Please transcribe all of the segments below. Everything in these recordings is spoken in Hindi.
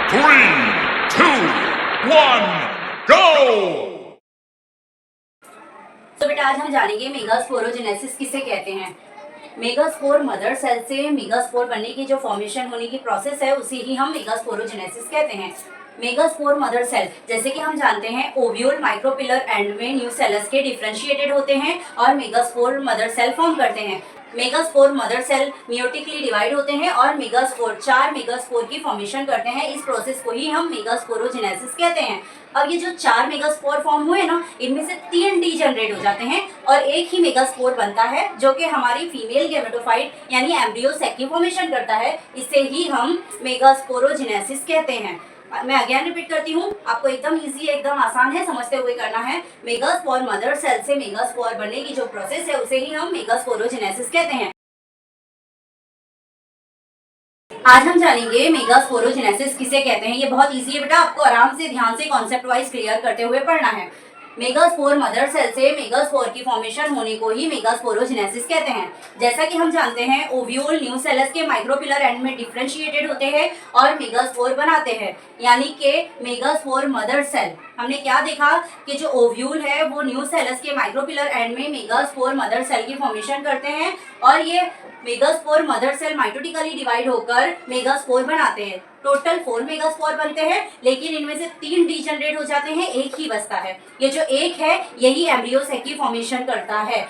3, 2, 1, go! तो बेटा आज हम जानेंगे मेगास्पोरोजेनेसिस किसे कहते हैं। मेगास्पोर मदर सेल से मेगास्पोर बनने की जो फॉर्मेशन होने की प्रोसेस है उसे ही हम मेगास्पोरोजेनेसिस कहते हैं। मेगास्पोर मदर सेल जैसे कि हम जानते हैं ओव्यूल माइक्रोपिलर एंड में न्यूसेलस के डिफरेंशिएटेड होते हैं और मेगास्पोर मदर सेल फॉर्म करते हैं। Megaspore mother cell meiotically divide होते हैं और मेगास्पोर 4 मेगास्पोर की फॉर्मेशन करते हैं। इस प्रोसेस को ही हम मेगास्पोरोजेनेसिस कहते हैं। अब ये जो 4 मेगास्पोर फॉर्म हुए ना, इनमें से 3 डीजनरेट हो जाते हैं और एक ही मेगास्पोर बनता है जो कि हमारी फीमेल गैमेटोफाइट यानी एम्ब्रियो सैक की फॉर्मेशन करता है। इसे ही हम मेगास्पोरोजेनेसिस कहते हैं। मैं अगेन रिपीट करती हूँ, आपको एकदम इजी है, एकदम आसान है, समझते हुए करना है। मेगास्पोर मदर सेल से मेगास्पोर बनने की जो प्रोसेस है उसे ही हम मेगास्पोरोजेनेसिस कहते हैं। आज हम जानेंगे मेगास्पोरोजेनेसिस किसे कहते हैं। ये बहुत इजी है बेटा, आपको आराम से ध्यान से कॉन्सेप्ट वाइज क्लियर करते हुए पढ़ना है। मेगास्पोर मदर सेल से मेगास्पोर की फॉर्मेशन होने को ही मेगास्पोरोजेनेसिस कहते हैं। जैसा कि हम जानते हैं ओव्यूल न्यूसेलस के माइक्रोपिलर एंड में डिफरेंशिएटेड होते हैं और मेगास्पोर बनाते हैं, यानी कि मेगास्पोर मदर सेल। हमने क्या देखा कि जो ओव्यूल है वो न्यूसेलस के माइक्रोपिलर एंड में मेगास्पोर मदर सेल की फॉर्मेशन करते हैं और ये megaspore mother cell mitotically divide होकर मेगास्पोर बनाते हैं। टोटल 4 मेगास्पोर बनते हैं, लेकिन इनमें से 3 डीजनरेट हो जाते हैं, एक ही बचता है। ये जो एक है यही एम्ब्रियो सैक की फॉर्मेशन करता है।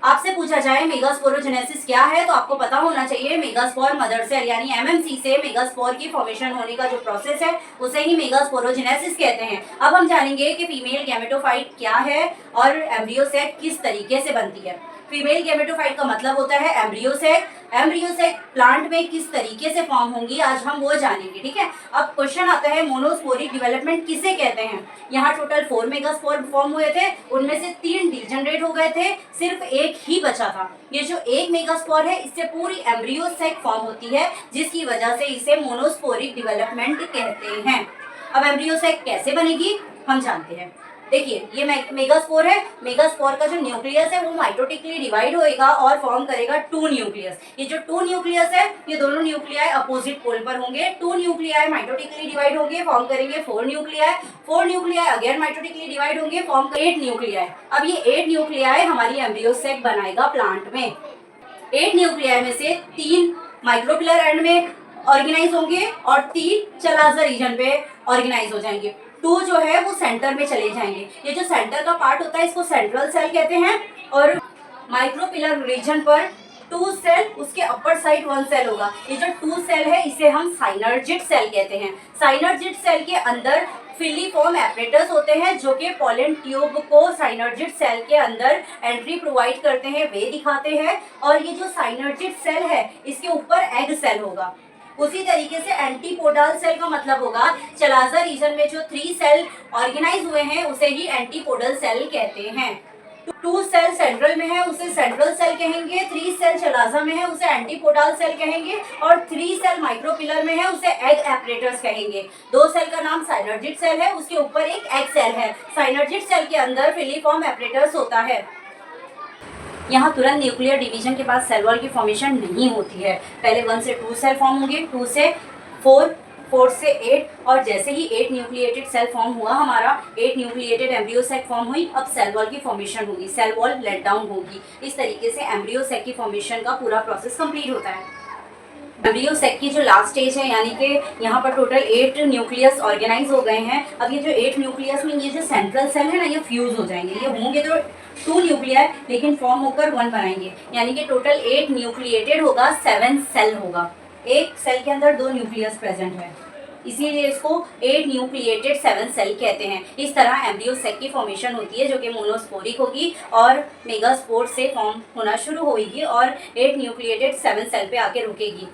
आपसे पूछा जाए मेगास्पोरोजेनेसिस क्या है तो आपको पता होना चाहिए मेगास्पोर मदर सेल यानी एमएमसी से मेगास्पोर की फॉर्मेशन होने का जो प्रोसेस है उसे ही मेगास्पोरोजेनेसिस कहते हैं। अब हम जानेंगे कि फीमेल गैमेटोफाइट क्या है और एम्ब्रियो सैक किस तरीके से बनती है। फीमेल गैमेटोफाइट का मतलब होता है embryo sac. Embryo sac plant में किस तरीके से फॉर्म होंगी आज हम वो जानेंगे, ठीक है। अब क्वेश्चन आता है मोनोस्पोरिक डेवलपमेंट किसे कहते हैं। यहाँ टोटल 4 मेगास्पोर फॉर्म हुए थे, उनमें से 3 डीजनरेट हो गए थे, सिर्फ एक ही बचा था। ये जो एक मेगास्पोर है इससे पूरी एम्ब्रियो सैक फॉर्म होती है, जिसकी वजह से इसे मोनोस्पोरिक डेवलपमेंट कहते हैं। अब एम्ब्रियो सैक कैसे बनेगी हम जानते हैं। देखिए ये मेगास्पोर है, मेगास्पोर का जो न्यूक्लियस है वो माइटोटिकली डिवाइड होएगा और फॉर्म करेगा 2 न्यूक्लियस। ये जो 2 न्यूक्लियस है ये दोनों न्यूक्लियाई अपोजिट पोल पर होंगे। 2 न्यूक्लियाई माइटोटिकली डिवाइड होंगे, फॉर्म करेंगे 4 nuclei. 4 nuclei again mitotically divide होंगे, फॉर्म 8 न्यूक्लियाई। अब ये 8 न्यूक्लियाई हमारी एम्ब्रियो सैक बनाएगा प्लांट में। 8 न्यूक्लियाई में से 3 माइक्रोपिलर एंड में ऑर्गेनाइज होंगे और 3 चलाज़र रीजन पे ऑर्गेनाइज हो जाएंगे। 2 जो है वो सेंटर में चले जाएंगे। ये जो सेंटर का पार्ट होता है इसको सेंट्रल सेल कहते हैं और माइक्रोपिलर रीजन पर 2 सेल, उसके अपर साइड 1 सेल होगा। ये जो 2 सेल है इसे हम साइनर्जिड सेल कहते हैं। साइनर्जिड सेल के अंदर फिलीफॉर्म एपरेटस होते हैं जो कि पोलन ट्यूब को साइनर्जिड सेल के अंदर एंट्री प्रोवाइड करते हैं, वे दिखाते हैं। और ये जो साइनर्जिड सेल है इसके ऊपर एग सेल होगा। उसी तरीके से एंटीपोडल सेल का मतलब होगा चलाज़र रीजन में जो 3 सेल ऑर्गेनाइज हुए हैं उसे ही एंटीपोडल सेल कहते हैं। 2 सेल सेंट्रल में है उसे सेंट्रल सेल कहेंगे, 3 सेल चलाज़ा में है उसे एंटीपोडल सेल कहेंगे और 3 सेल माइक्रोपिलर में है उसे एग एपरेटस कहेंगे। 2 सेल का नाम साइनर्जिड सेल है, उसके ऊपर एक एग सेल है। साइनर्जिड सेल के अंदर फिलीफॉर्म एपरेटस होता है। यहाँ तुरंत न्यूक्लियर डिवीजन के बाद सेल वॉल की फॉर्मेशन नहीं होती है। पहले 1 से 2 सेल फॉर्म होंगे, 2 से 4, 4 से 8 और जैसे ही 8 न्यूक्लिएटेड सेल फॉर्म हुआ हमारा, 8 न्यूक्लिएटेड एम्ब्रियो सैक फॉर्म हुई, अब सेल वॉल की फॉर्मेशन होगी, सेल वॉल लेट डाउन होगी। इस तरीके से एम्ब्रियो सैक की फॉर्मेशन का पूरा प्रोसेस कंप्लीट होता है। एम्ब्रियो सैक की जो लास्ट स्टेज है यानी कि यहाँ पर टोटल 8 न्यूक्लियस ऑर्गेनाइज हो गए हैं। अब ये जो 8 न्यूक्लियस में ये जो सेंट्रल सेल है ना ये फ्यूज हो जाएंगे। ये होंगे तो 2 न्यूक्लियर लेकिन फॉर्म होकर 1 बनाएंगे, यानी कि टोटल 8 न्यूक्लिएटेड होगा, 7 सेल होगा। एक सेल के अंदर 2 न्यूक्लियस प्रेजेंट है, इसीलिए इसको 8 न्यूक्लिएटेड 7 सेल कहते हैं। इस तरह एम्ब्रियो सैक की फॉर्मेशन होती है जो कि मोनोस्पोरिक होगी और मेगास्पोर से फॉर्म होना शुरू होगी और 8 न्यूक्लिएटेड 7 सेल पे आके रुकेगी।